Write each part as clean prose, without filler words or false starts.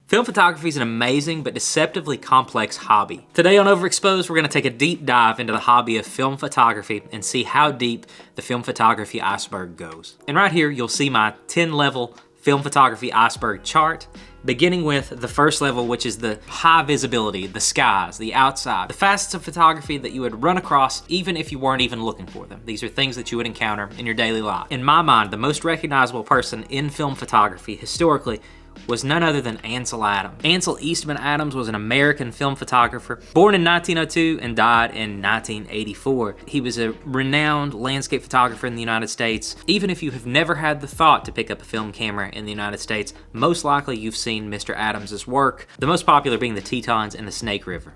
Film photography is an amazing but deceptively complex hobby. Today on Overexposed, we're going to take a deep dive into the hobby of film photography and see how deep the film photography iceberg goes. And right here, you'll see my 10-level film photography iceberg chart, beginning with the first level, which is the high visibility, the skies, the outside, the facets of photography that you would run across even if you weren't even looking for them. These are things that you would encounter in your daily life. In my mind, the most recognizable person in film photography historically was none other than Ansel Adam. Ansel Eastman Adams was an American film photographer, born in 1902 and died in 1984. He was a renowned landscape photographer in the United States. Even if you have never had the thought to pick up a film camera in the United States, most likely you've seen Mr. Adams' work, the most popular being the Tetons and the Snake River.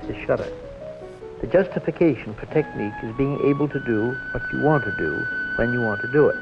The shutter. The justification for technique is being able to do what you want to do when you want to do it.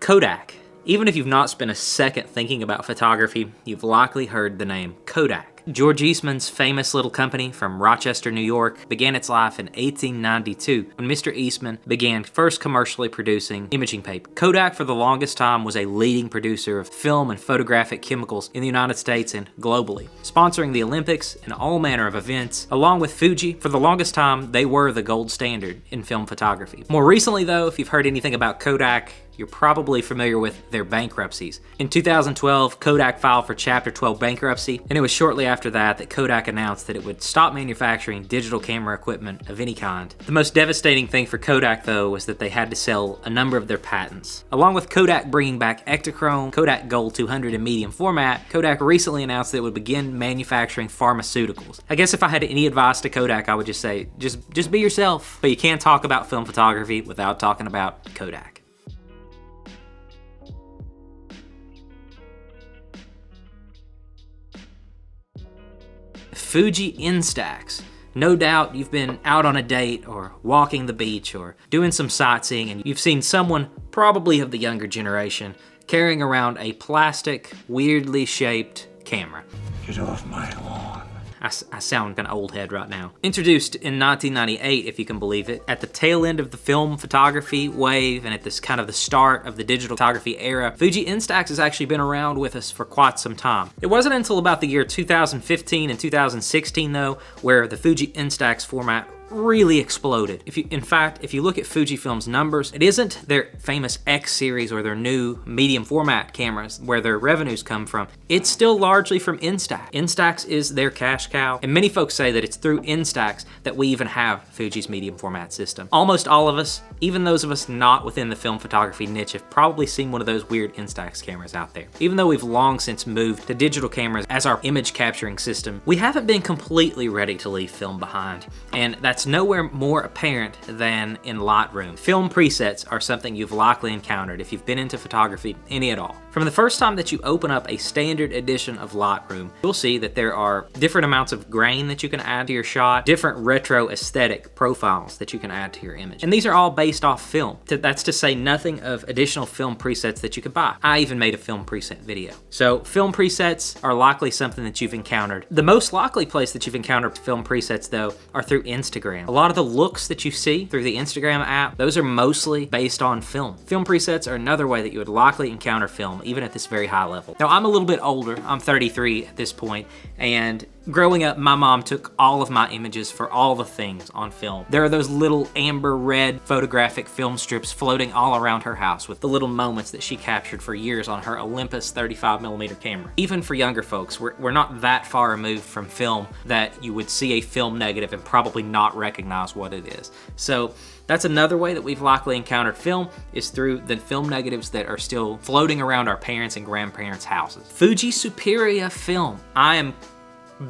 Kodak. Even if you've not spent a second thinking about photography, you've likely heard the name Kodak. George Eastman's famous little company from Rochester, New York, began its life in 1892 when Mr. Eastman began first commercially producing imaging paper. Kodak for the longest time was a leading producer of film and photographic chemicals in the United States and globally, sponsoring the Olympics and all manner of events. Along with Fuji, for the longest time, they were the gold standard in film photography. More recently though, if you've heard anything about Kodak, you're probably familiar with their bankruptcies. In 2012, Kodak filed for Chapter 12 bankruptcy, and it was shortly after that Kodak announced that it would stop manufacturing digital camera equipment of any kind. The most devastating thing for Kodak, though, was that they had to sell a number of their patents. Along with Kodak bringing back Ektachrome, Kodak Gold 200 in medium format, Kodak recently announced that it would begin manufacturing pharmaceuticals. I guess if I had any advice to Kodak, I would just say, just be yourself. But you can't talk about film photography without talking about Kodak. Fuji Instax. No doubt you've been out on a date or walking the beach or doing some sightseeing and you've seen someone, probably of the younger generation, carrying around a plastic, weirdly shaped camera. Get off my lawn. I sound kind of old head right now. Introduced in 1998, if you can believe it, at the tail end of the film photography wave and at this kind of the start of the digital photography era, Fuji Instax has actually been around with us for quite some time. It wasn't until about the year 2015 and 2016 though, where the Fuji Instax format really exploded. In fact, if you look at Fujifilm's numbers, it isn't their famous X series or their new medium format cameras where their revenues come from. It's still largely from Instax. Instax is their cash cow, and many folks say that it's through Instax that we even have Fuji's medium format system. Almost all of us, even those of us not within the film photography niche, have probably seen one of those weird Instax cameras out there. Even though we've long since moved to digital cameras as our image capturing system, we haven't been completely ready to leave film behind, and that's nowhere more apparent than in Lightroom. Film presets are something you've likely encountered if you've been into photography any at all. From the first time that you open up a standard edition of Lightroom, you'll see that there are different amounts of grain that you can add to your shot, different retro aesthetic profiles that you can add to your image. And these are all based off film. That's to say nothing of additional film presets that you could buy. I even made a film preset video. So film presets are likely something that you've encountered. The most likely place that you've encountered film presets though are through Instagram. A lot of the looks that you see through the Instagram app, those are mostly based on film. Film presets are another way that you would likely encounter film, even at this very high level. Now, I'm a little bit older. I'm 33 at this point, and growing up, my mom took all of my images for all the things on film. There are those little amber red photographic film strips floating all around her house with the little moments that she captured for years on her Olympus 35mm camera. Even for younger folks, we're not that far removed from film that you would see a film negative and probably not recognize what it is. So that's another way that we've likely encountered film, is through the film negatives that are still floating around our parents' and grandparents' houses. Fuji Superia film. I am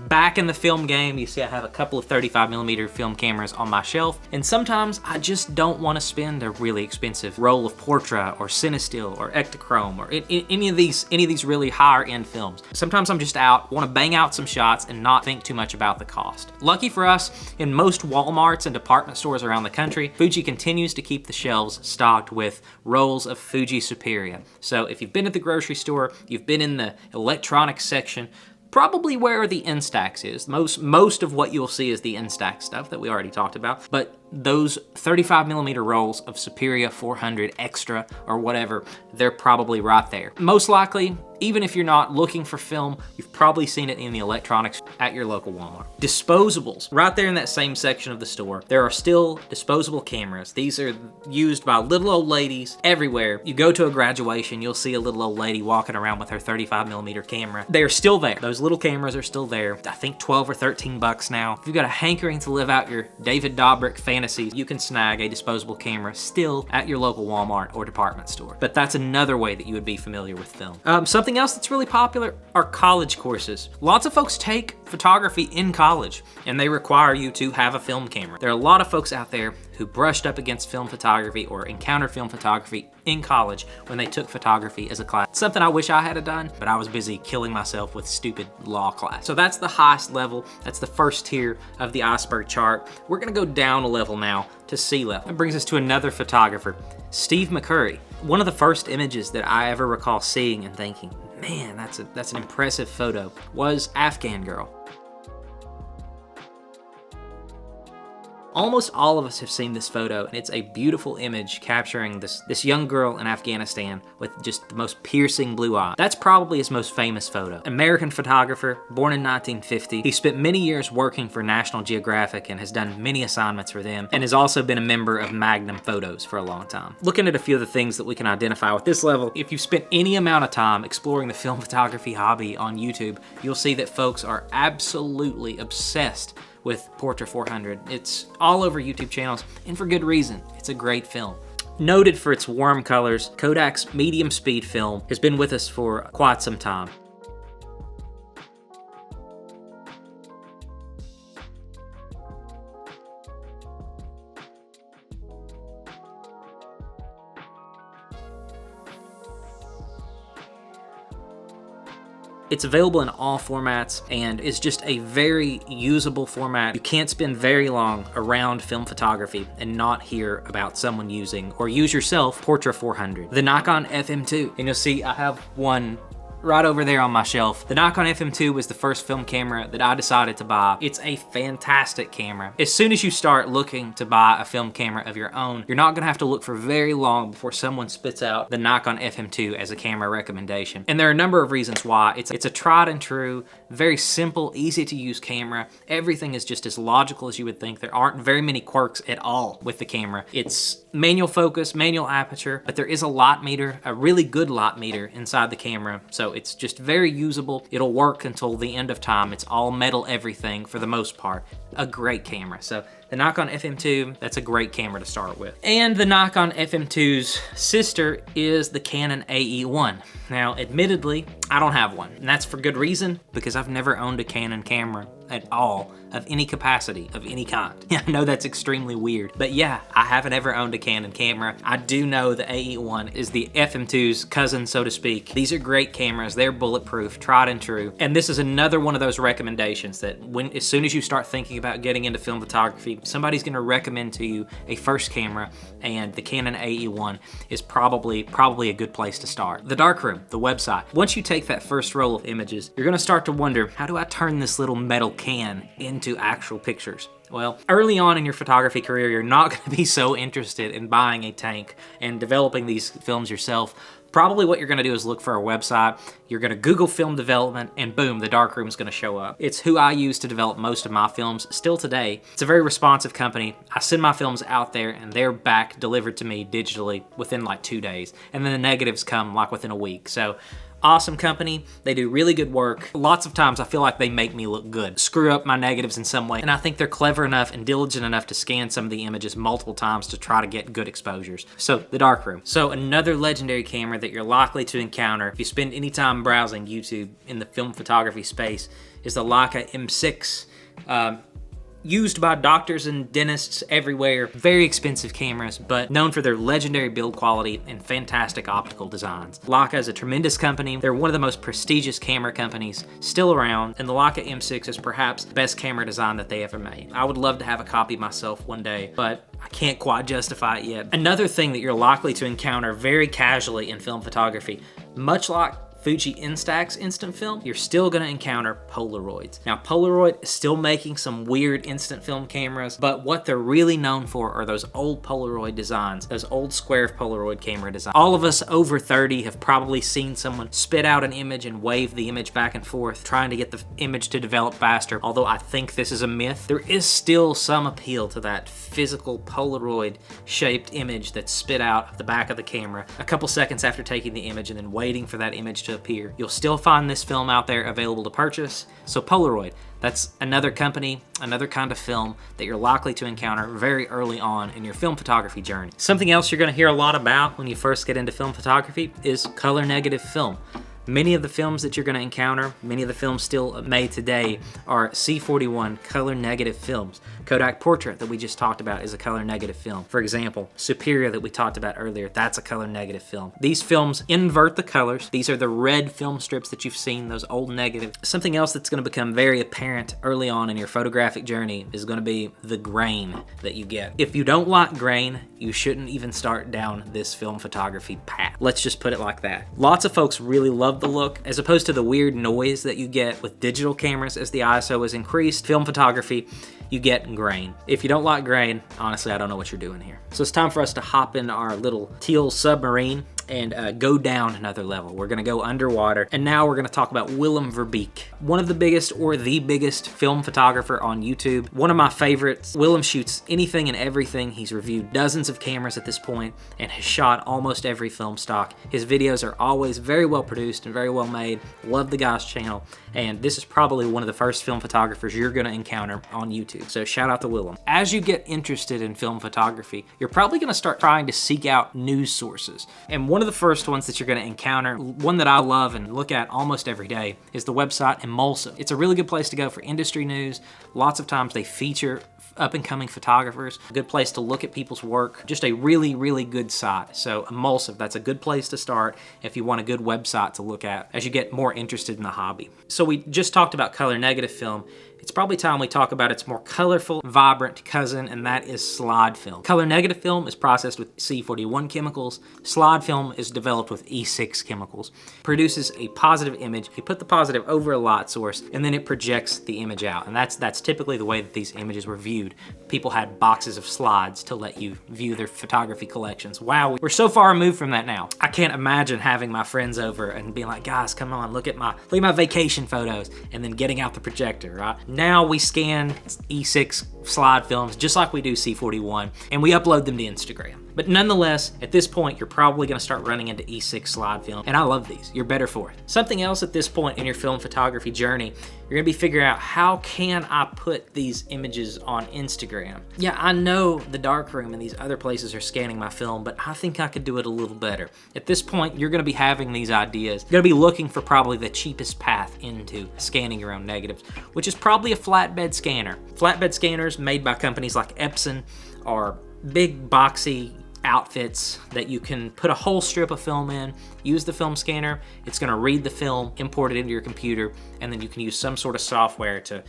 back in the film game. You see I have a couple of 35mm film cameras on my shelf, and sometimes I just don't want to spend a really expensive roll of Portra or Cinestill or Ektachrome or any of these really higher end films. Sometimes I'm just out, want to bang out some shots and not think too much about the cost. Lucky for us, in most Walmarts and department stores around the country, Fuji continues to keep the shelves stocked with rolls of Fuji Superia. So if you've been at the grocery store, you've been in the electronics section, probably where the Instax is. Most of what you'll see is the Instax stuff that we already talked about, but those 35mm rolls of Superior 400 Extra or whatever, they're probably right there. Most likely, even if you're not looking for film, you've probably seen it in the electronics at your local Walmart. Disposables. Right there in that same section of the store, there are still disposable cameras. These are used by little old ladies everywhere. You go to a graduation, you'll see a little old lady walking around with her 35mm camera. They are still there. Those little cameras are still there. I think 12 or 13 bucks now. If you've got a hankering to live out your David Dobrik fantasies, you can snag a disposable camera still at your local Walmart or department store. But that's another way that you would be familiar with film. Something else that's really popular are college courses. Lots of folks take photography in college, and they require you to have a film camera. There are a lot of folks out there who brushed up against film photography or encountered film photography in college when they took photography as a class. Something I wish I had done, but I was busy killing myself with stupid law class. So that's the highest level. That's the first tier of the iceberg chart. We're gonna go down a level now to sea level. That brings us to another photographer, Steve McCurry. One of the first images that I ever recall seeing and thinking, man, that's an impressive photo, was Afghan Girl. Almost all of us have seen this photo, and it's a beautiful image capturing this young girl in Afghanistan with just the most piercing blue eyes. That's probably his most famous photo. American photographer, born in 1950. He spent many years working for National Geographic and has done many assignments for them, and has also been a member of Magnum Photos for a long time. Looking at a few of the things that we can identify with this level, if you've spent any amount of time exploring the film photography hobby on YouTube, you'll see that folks are absolutely obsessed with Portra 400. It's all over YouTube channels, and for good reason. It's a great film. Noted for its warm colors, Kodak's medium speed film has been with us for quite some time. It's available in all formats and is just a very usable format. You can't spend very long around film photography and not hear about someone using or use yourself Portra 400. The Nikon FM2, and you'll see I have one right over there on my shelf. The Nikon FM2 was the first film camera that I decided to buy. It's a fantastic camera. As soon as you start looking to buy a film camera of your own, you're not gonna have to look for very long before someone spits out the Nikon FM2 as a camera recommendation. And there are a number of reasons why. It's a tried and true, very simple, easy to use camera. Everything is just as logical as you would think. There aren't very many quirks at all with the camera. It's manual focus, manual aperture, but there is a lot meter, a really good lot meter inside the camera. So it's just very usable. It'll work until the end of time. It's all metal everything for the most part. A great camera. So the Nikon FM2, that's a great camera to start with. And the Nikon FM2's sister is the Canon AE1. Now, admittedly, I don't have one, and that's for good reason, because I've never owned a Canon camera at all, of any capacity, of any kind. I know that's extremely weird, but yeah, I haven't ever owned a Canon camera. I do know the AE1 is the FM2's cousin, so to speak. These are great cameras. They're bulletproof, tried and true. And this is another one of those recommendations that as soon as you start thinking about getting into film photography, somebody's gonna recommend to you a first camera, and the Canon AE1 is probably a good place to start. The darkroom, the website. Once you take that first roll of images, you're gonna start to wonder, how do I turn this little metal can into actual pictures? Well, early on in your photography career, you're not gonna be so interested in buying a tank and developing these films yourself. Probably what you're gonna do is look for a website, you're gonna Google film development, and boom, the darkroom's gonna show up. It's who I use to develop most of my films still today. It's a very responsive company. I send my films out there and they're back delivered to me digitally within like 2 days. And then the negatives come like within a week. So awesome company, they do really good work. Lots of times I feel like they make me look good, screw up my negatives in some way, and I think they're clever enough and diligent enough to scan some of the images multiple times to try to get good exposures. So the darkroom. So another legendary camera that you're likely to encounter if you spend any time browsing YouTube in the film photography space is the Leica M6. Used by doctors and dentists everywhere. Very expensive cameras, but known for their legendary build quality and fantastic optical designs. Leica is a tremendous company. They're one of the most prestigious camera companies still around, and the Leica M6 is perhaps the best camera design that they ever made. I would love to have a copy myself one day, but I can't quite justify it yet. Another thing that you're likely to encounter very casually in film photography, much like Fuji Instax instant film, you're still gonna encounter Polaroids. Now, Polaroid is still making some weird instant film cameras, but what they're really known for are those old Polaroid designs, those old square Polaroid camera designs. All of us over 30 have probably seen someone spit out an image and wave the image back and forth, trying to get the image to develop faster. Although I think this is a myth, there is still some appeal to that physical Polaroid shaped image that's spit out of the back of the camera a couple seconds after taking the image and then waiting for that image to appear. You'll still find this film out there available to purchase. So Polaroid, that's another company, another kind of film that you're likely to encounter very early on in your film photography journey. Something else you're gonna hear a lot about when you first get into film photography is color negative film. Many of the films that you're going to encounter, many of the films still made today, are C41 color negative films. Kodak Portrait that we just talked about is a color negative film. For example, Superior that we talked about earlier, that's a color negative film. These films invert the colors. These are the red film strips that you've seen, those old negative. Something else that's going to become very apparent early on in your photographic journey is going to be the grain that you get. If you don't like grain, you shouldn't even start down this film photography path. Let's just put it like that. Lots of folks really love the look, as opposed to the weird noise that you get with digital cameras as the ISO is increased. Film photography, you get grain. If you don't like grain, honestly, I don't know what you're doing here. So it's time for us to hop in our little teal submarine and go down another level. We're gonna go underwater, and now we're gonna talk about Willem Verbeek, one of the biggest or the biggest film photographer on YouTube. One of my favorites. Willem shoots anything and everything. He's reviewed dozens of cameras at this point and has shot almost every film stock. His videos are always very well produced and very well made. Love the guy's channel, and this is probably one of the first film photographers you're gonna encounter on YouTube. So shout out to Willem. As you get interested in film photography, you're probably gonna start trying to seek out news sources. And one of the first ones that you're gonna encounter, one that I love and look at almost every day, is the website Emulsive. It's a really good place to go for industry news. Lots of times they feature up-and-coming photographers. A good place to look at people's work. Just a really, really good site. So Emulsive, that's a good place to start if you want a good website to look at as you get more interested in the hobby. So we just talked about color negative film. It's probably time we talk about its more colorful, vibrant cousin, and that is slide film. Color negative film is processed with C41 chemicals. Slide film is developed with E6 chemicals. Produces a positive image. You put the positive over a light source, and then it projects the image out. And that's typically the way that these images were viewed. People had boxes of slides to let you view their photography collections. Wow, we're so far removed from that now. I can't imagine having my friends over and being like, guys, come on, look at my vacation photos, and then getting out the projector, right? Now we scan E6 slide films just like we do C41, and we upload them to Instagram. But nonetheless, at this point, you're probably gonna start running into E6 slide film, and I love these. You're better for it. Something else at this point in your film photography journey, you're gonna be figuring out, how can I put these images on Instagram? Yeah, I know the darkroom and these other places are scanning my film, but I think I could do it a little better. At this point, you're gonna be having these ideas. You're gonna be looking for probably the cheapest path into scanning your own negatives, which is probably a flatbed scanner. Flatbed scanners made by companies like Epson are big boxy outfits that you can put a whole strip of film in, use the film scanner, it's gonna read the film, import it into your computer, and then you can use some sort of software to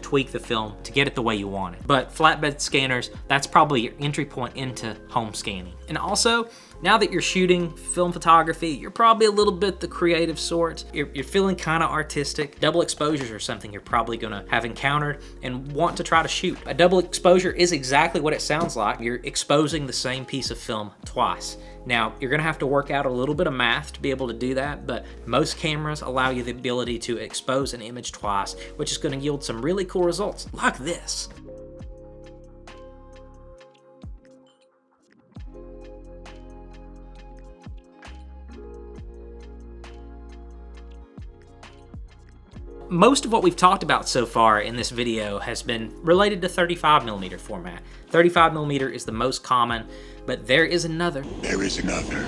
tweak the film to get it the way you want it. But flatbed scanners, that's probably your entry point into home scanning. And also, now that you're shooting film photography, you're probably a little bit the creative sort. You're feeling kind of artistic. Double exposures are something you're probably gonna have encountered and want to try to shoot. A double exposure is exactly what it sounds like. You're exposing the same piece of film twice. Now, you're gonna have to work out a little bit of math to be able to do that, but most cameras allow you the ability to expose an image twice, which is gonna yield some really cool results, like this. Most of what we've talked about so far in this video has been related to 35mm format. 35mm is the most common, but there is another. There is another.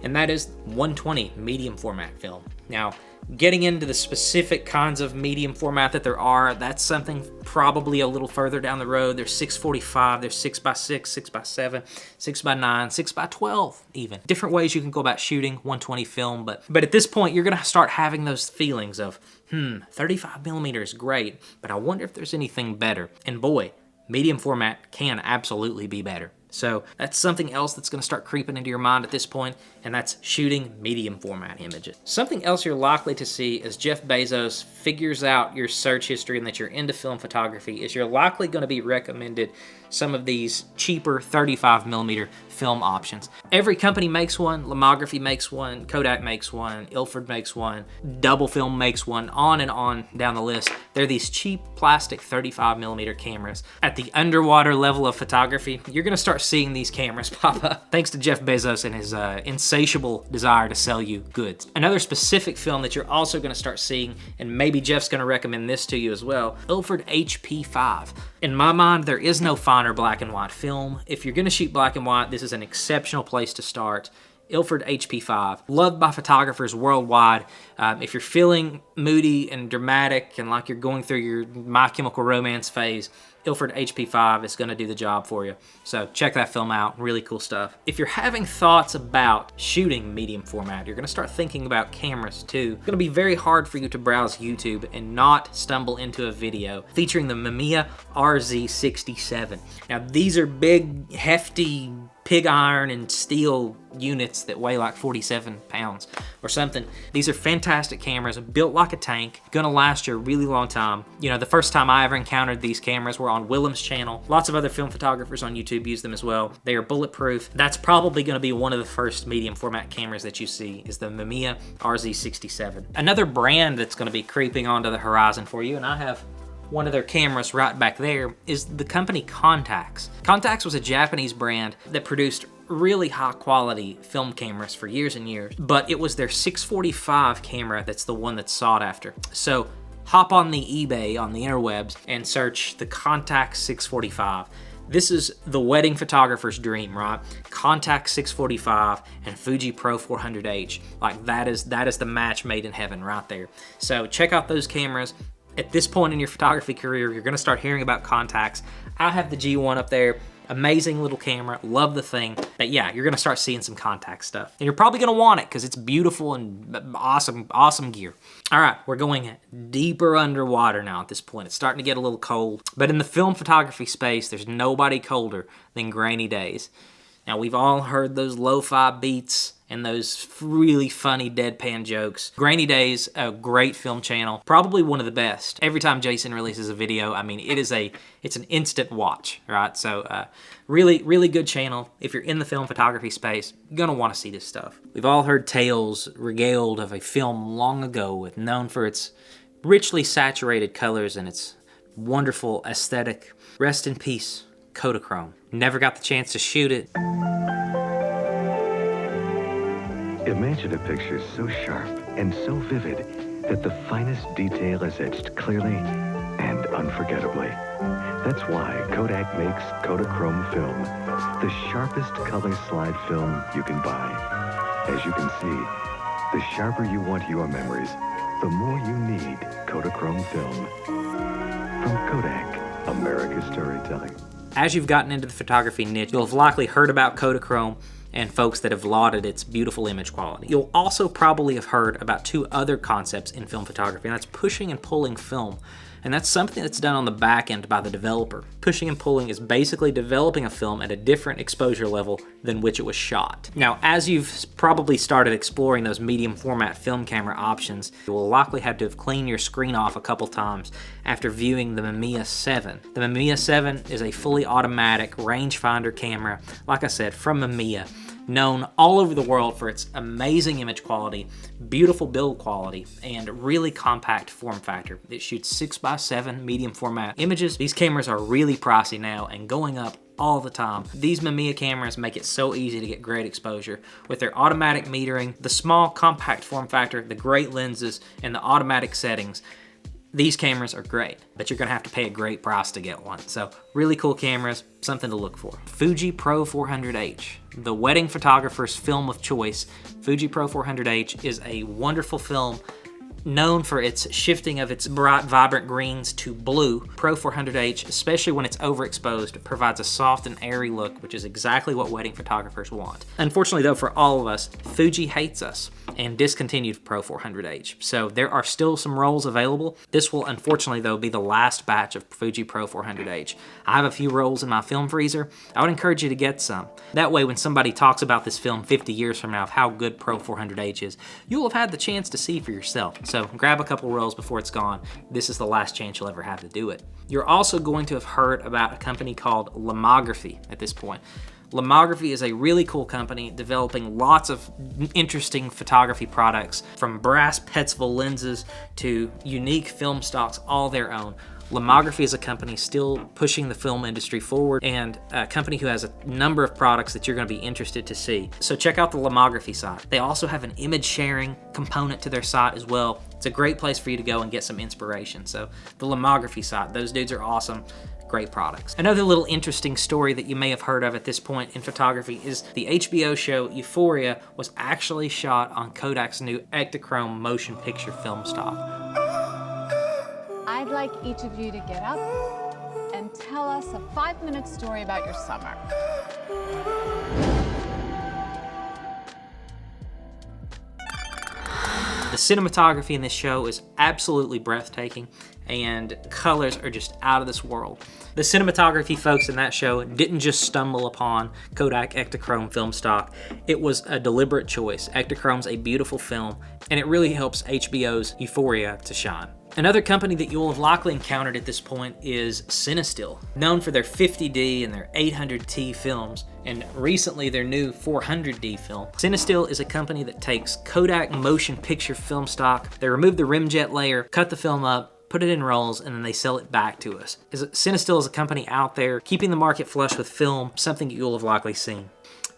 And that is 120 medium format film. Now, getting into the specific kinds of medium format that there are, that's something probably a little further down the road. There's 645, there's 6x6, 6x7, 6x9, 6x12 even. Different ways you can go about shooting 120 film, but at this point, you're gonna start having those feelings of, 35mm is great, but I wonder if there's anything better. And boy, medium format can absolutely be better. So that's something else that's gonna start creeping into your mind at this point. and that's shooting medium format images. Something else you're likely to see as Jeff Bezos figures out your search history and that you're into film photography is you're likely going to be recommended some of these cheaper 35mm film options. Every company makes one. Lomography makes one, Kodak makes one, Ilford makes one, Double Film makes one, on and on down the list. They're these cheap plastic 35mm cameras. At the underwater level of photography, you're gonna start seeing these cameras pop up thanks to Jeff Bezos and his insatiable desire to sell you goods. Another specific film that you're also gonna start seeing, and maybe Jeff's gonna recommend this to you as well, Ilford HP5. In my mind, there is no finer black and white film. If you're gonna shoot black and white, this is an exceptional place to start. Ilford HP5, loved by photographers worldwide. If you're feeling moody and dramatic and like you're going through your My Chemical Romance phase, Ilford HP5 is going to do the job for you. So check that film out, really cool stuff. If you're having thoughts about shooting medium format, you're going to start thinking about cameras too. It's going to be very hard for you to browse YouTube and not stumble into a video featuring the Mamiya RZ67. Now these are big, hefty, pig iron and steel units that weigh like 47 pounds or something. These are fantastic cameras, built like a tank, gonna last you a really long time. You know, the first time I ever encountered these cameras were on Willem's channel. Lots of other film photographers on YouTube use them as well. They are bulletproof. That's probably gonna be one of the first medium format cameras that you see is the Mamiya RZ67. Another brand that's gonna be creeping onto the horizon for you, and I have one of their cameras right back there, is the company Contax. Contax was a Japanese brand that produced really high quality film cameras for years and years, but it was their 645 camera that's the one that's sought after. So hop on the eBay, on the interwebs, and search the Contax 645. This is the wedding photographer's dream, right? Contax 645 and Fuji Pro 400H. Like that is the match made in heaven right there. So check out those cameras. At this point in your photography career, you're gonna start hearing about Contax. I have the G1 up there. Amazing little camera, love the thing. But yeah, you're gonna start seeing some Contax stuff. And you're probably gonna want it because it's beautiful and awesome gear. All right, we're going deeper underwater now at this point. It's starting to get a little cold. But in the film photography space, there's nobody colder than Grainy Days. Now, we've all heard those lo-fi beats and those really funny deadpan jokes. Grainy Days, a great film channel, probably one of the best. Every time Jason releases a video, I mean, it's an instant watch, right? So really good channel. If you're in the film photography space, you're gonna wanna see this stuff. We've all heard tales regaled of a film long ago, known for its richly saturated colors and its wonderful aesthetic. Rest in peace, Kodachrome. Never got the chance to shoot it. Imagine a picture so sharp and so vivid that the finest detail is etched clearly and unforgettably. That's why Kodak makes Kodachrome film, the sharpest color slide film you can buy. As you can see, the sharper you want your memories, the more you need Kodachrome film. From Kodak, America's Storytelling. As you've gotten into the photography niche, you'll have likely heard about Kodachrome and folks that have lauded its beautiful image quality. You'll also probably have heard about two other concepts in film photography, and that's pushing and pulling film. And that's something that's done on the back end by the developer. Pushing and pulling is basically developing a film at a different exposure level than which it was shot. Now, as you've probably started exploring those medium format film camera options, you will likely have to have cleaned your screen off a couple times after viewing the Mamiya 7. The Mamiya 7 is a fully automatic rangefinder camera, like I said, from Mamiya, known all over the world for its amazing image quality, beautiful build quality, and really compact form factor. It shoots 6x7 medium format images. These cameras are really pricey now and going up all the time. These Mamiya cameras make it so easy to get great exposure. With their automatic metering, the small compact form factor, the great lenses, and the automatic settings, these cameras are great, but you're gonna have to pay a great price to get one. So really cool cameras, something to look for. Fuji Pro 400H, the wedding photographer's film of choice. Fuji Pro 400H is a wonderful film Known for its shifting of its bright, vibrant greens to blue, Pro 400H, especially when it's overexposed, provides a soft and airy look, which is exactly what wedding photographers want. Unfortunately though, for all of us, Fuji hates us and discontinued Pro 400H. So there are still some rolls available. This will unfortunately though be the last batch of Fuji Pro 400H. I have a few rolls in my film freezer. I would encourage you to get some. That way when somebody talks about this film 50 years from now of how good Pro 400H is, you will have had the chance to see for yourself. So grab a couple rolls before it's gone. This is the last chance you'll ever have to do it. You're also going to have heard about a company called Lomography at this point. Lomography is a really cool company developing lots of interesting photography products, from brass Petzval lenses to unique film stocks, all their own. Lomography is a company still pushing the film industry forward, and a company who has a number of products that you're going to be interested to see. So check out the Lomography site. They also have an image sharing component to their site as well. It's a great place for you to go and get some inspiration. So the Lomography site, those dudes are awesome. Great products. Another little interesting story that you may have heard of at this point in photography is the HBO show Euphoria was actually shot on Kodak's new Ektachrome motion picture film stock. I'd like each of you to get up and tell us a 5-minute story about your summer. The cinematography in this show is absolutely breathtaking, and colors are just out of this world. The cinematography folks in that show didn't just stumble upon Kodak Ektachrome film stock. It was a deliberate choice. Ektachrome's a beautiful film, and it really helps HBO's Euphoria to shine. Another company that you will have likely encountered at this point is Cinestill, known for their 50D and their 800T films, and recently their new 400D film. Cinestill is a company that takes Kodak motion picture film stock, they remove the rimjet layer, cut the film up, put it in rolls, and then they sell it back to us. Cinestill is a company out there keeping the market flush with film, something you'll have likely seen.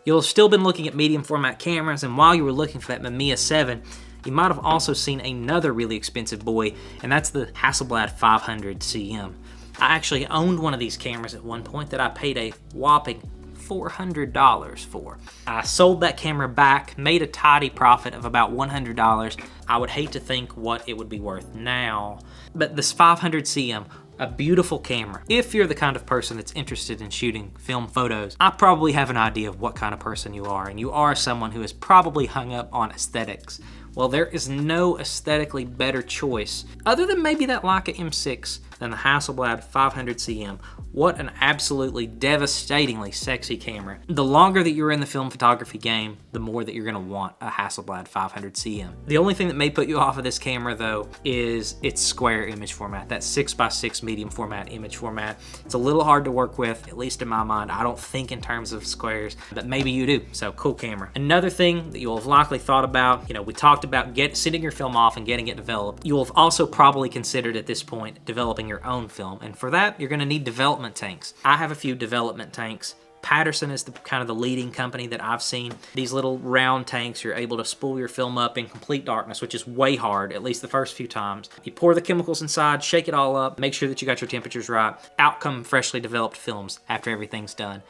You'll have still been looking at medium format cameras, and while you were looking for that Mamiya 7, you might have also seen another really expensive boy, and that's the Hasselblad 500 CM. I actually owned one of these cameras at one point that I paid a whopping $400 for. I sold that camera back, made a tidy profit of about $100. I would hate to think what it would be worth now. But this 500 CM, a beautiful camera. If you're the kind of person that's interested in shooting film photos, I probably have an idea of what kind of person you are, and you are someone who is probably hung up on aesthetics. Well, there is no aesthetically better choice, other than maybe that Leica M6, than the Hasselblad 500 CM. What an absolutely devastatingly sexy camera. The longer that you're in the film photography game, the more that you're gonna want a Hasselblad 500 CM. The only thing that may put you off of this camera though is its square image format, that 6x6 medium format image format. It's a little hard to work with, at least in my mind. I don't think in terms of squares, but maybe you do, so cool camera. Another thing that you'll have likely thought about, we talked about sending your film off and getting it developed. You will have also probably considered at this point developing your own film, and for that you're going to need development tanks. I have a few development tanks. Patterson is kind of the leading company that I've seen. These little round tanks, you're able to spool your film up in complete darkness, which is way hard, at least the first few times. You pour the chemicals inside, shake it all up, make sure that you got your temperatures right. Out come freshly developed films after everything's done.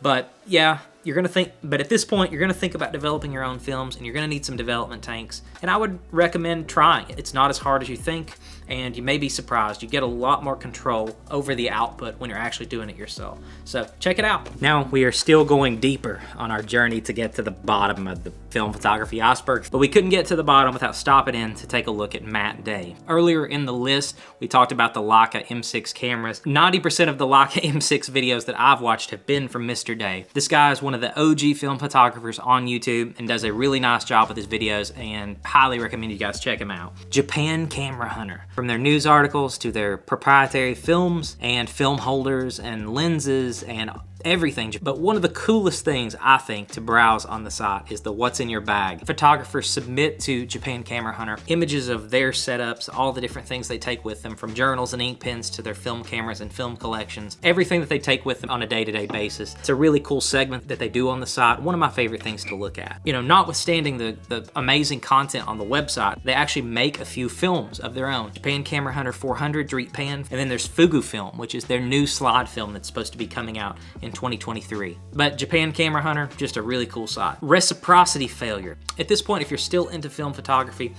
But yeah, but at this point, you're gonna think about developing your own films, and you're gonna need some development tanks. And I would recommend trying it. It's not as hard as you think, and you may be surprised. You get a lot more control over the output when you're actually doing it yourself. So check it out. Now we are still going deeper on our journey to get to the bottom of the film photography iceberg, but we couldn't get to the bottom without stopping in to take a look at Matt Day. Earlier in the list, we talked about the Leica M6 cameras. 90% of the Leica M6 videos that I've watched have been from Mr. Day. This guy is one of the OG film photographers on YouTube and does a really nice job with his videos, and highly recommend you guys check him out. Japan Camera Hunter. From their news articles to their proprietary films and film holders and lenses and everything. But one of the coolest things I think to browse on the site is the what's in your bag. Photographers submit to Japan Camera Hunter images of their setups, all the different things they take with them, from journals and ink pens to their film cameras and film collections, everything that they take with them on a day-to-day basis. It's a really cool segment that they do on the site. One of my favorite things to look at. Notwithstanding the amazing content on the website, they actually make a few films of their own. Japan Camera Hunter 400 Street Pan, and then there's Fugu Film, which is their new slide film that's supposed to be coming out in 2023. But Japan Camera Hunter, just a really cool site. Reciprocity Failure. At this point, if you're still into film photography,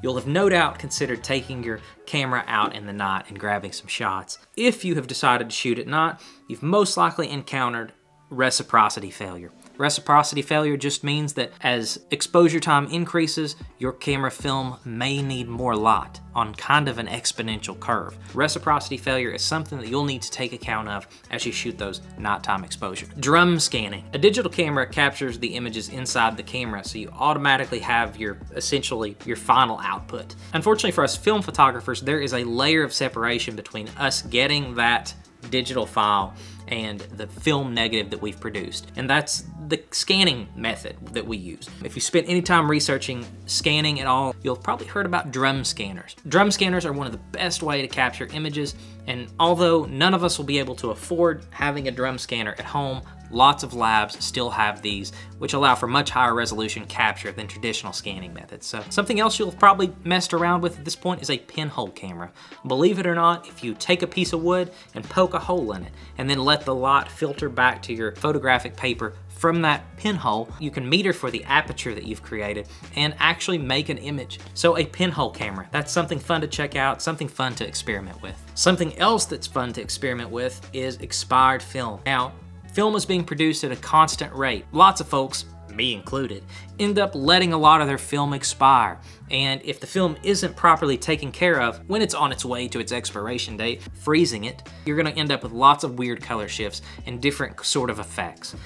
you'll have no doubt considered taking your camera out in the night and grabbing some shots. If you have decided to shoot at night, you've most likely encountered reciprocity failure. Reciprocity failure just means that as exposure time increases, your camera film may need more light on kind of an exponential curve. Reciprocity failure is something that you'll need to take account of as you shoot those nighttime exposure. Drum scanning. A digital camera captures the images inside the camera, so you automatically have essentially your final output. Unfortunately for us film photographers, there is a layer of separation between us getting that digital file and the film negative that we've produced. And that's the scanning method that we use. If you spent any time researching scanning at all, you'll probably heard about drum scanners. Drum scanners are one of the best way to capture images, and although none of us will be able to afford having a drum scanner at home, lots of labs still have these, which allow for much higher resolution capture than traditional scanning methods. So something else you'll probably messed around with at this point is a pinhole camera. Believe it or not, if you take a piece of wood and poke a hole in it, and then let the light filter back to your photographic paper from that pinhole, you can meter for the aperture that you've created and actually make an image. So a pinhole camera, that's something fun to check out, something fun to experiment with. Something else that's fun to experiment with is expired film. Now, film is being produced at a constant rate. Lots of folks, me included, end up letting a lot of their film expire. And if the film isn't properly taken care of when it's on its way to its expiration date, freezing it, you're gonna end up with lots of weird color shifts and different sort of effects.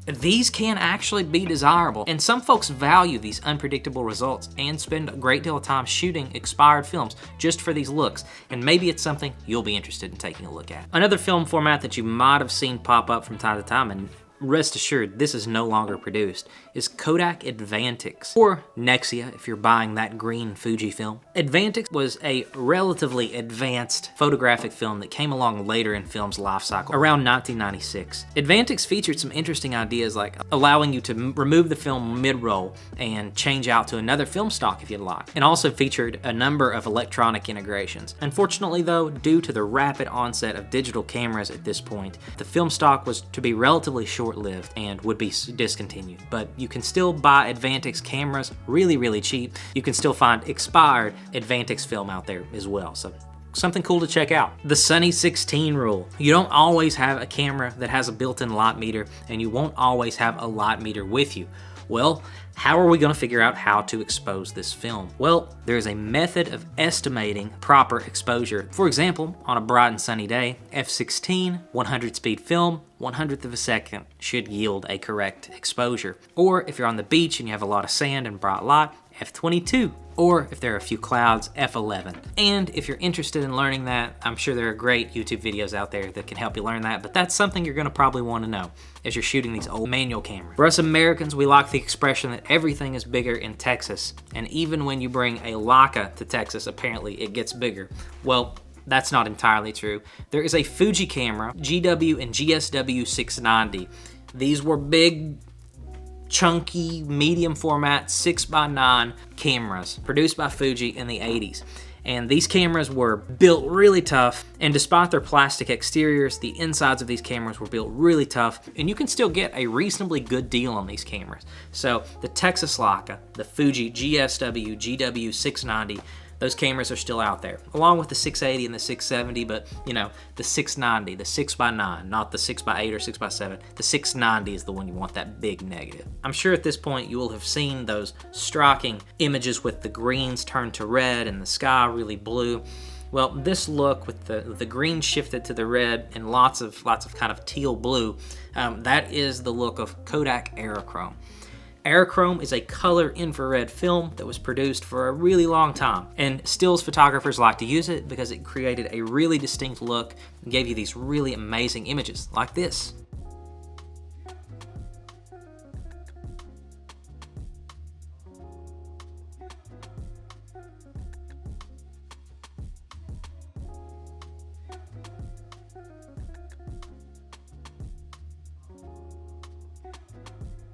These can actually be desirable, and some folks value these unpredictable results and spend a great deal of time shooting expired films just for these looks, and maybe it's something you'll be interested in taking a look at. Another film format that you might have seen pop up from time to time, and rest assured this is no longer produced, is Kodak Advantix, or Nexia if you're buying that green Fuji film. Advantix was a relatively advanced photographic film that came along later in film's life cycle, around 1996. Advantix featured some interesting ideas like allowing you to remove the film mid-roll and change out to another film stock if you'd like, and also featured a number of electronic integrations. Unfortunately though, due to the rapid onset of digital cameras at this point, the film stock was to be relatively short-lived and would be discontinued. But you can still buy Advantix cameras really cheap. You can still find expired Advantix film out there as well. So something cool to check out. The Sunny 16 rule. You don't always have a camera that has a built-in light meter, and you won't always have a light meter with you. Well, how are we going to figure out how to expose this film? Well, there's a method of estimating proper exposure. For example, on a bright and sunny day, f/16, 100 speed film, 1/100th of a second should yield a correct exposure. Or if you're on the beach and you have a lot of sand and bright light, f/22. Or if there are a few clouds, f/11. And if you're interested in learning that, I'm sure there are great YouTube videos out there that can help you learn that, but that's something you're gonna probably wanna know as you're shooting these old manual cameras. For us Americans, we like the expression that everything is bigger in Texas, and even when you bring a Leica to Texas, apparently it gets bigger. Well, that's not entirely true. There is a Fuji camera, GW and GSW 690. These were big, chunky, medium format 6x9 cameras produced by Fuji in the 80s. And these cameras were built really tough, and despite their plastic exteriors, the insides of these cameras were built really tough, and you can still get a reasonably good deal on these cameras. So the Texas Leica, the Fuji GSW GW 690, those cameras are still out there, along with the 680 and the 670, but you know, the 690, the 6x9, not the 6x8 or 6x7. The 690 is the one you want, that big negative. I'm sure at this point you will have seen those striking images with the greens turned to red and the sky really blue. Well, this look with the green shifted to the red and lots of kind of teal blue, that is the look of Kodak Aerochrome. Aerochrome is a color infrared film that was produced for a really long time, and stills photographers like to use it because it created a really distinct look and gave you these really amazing images like this.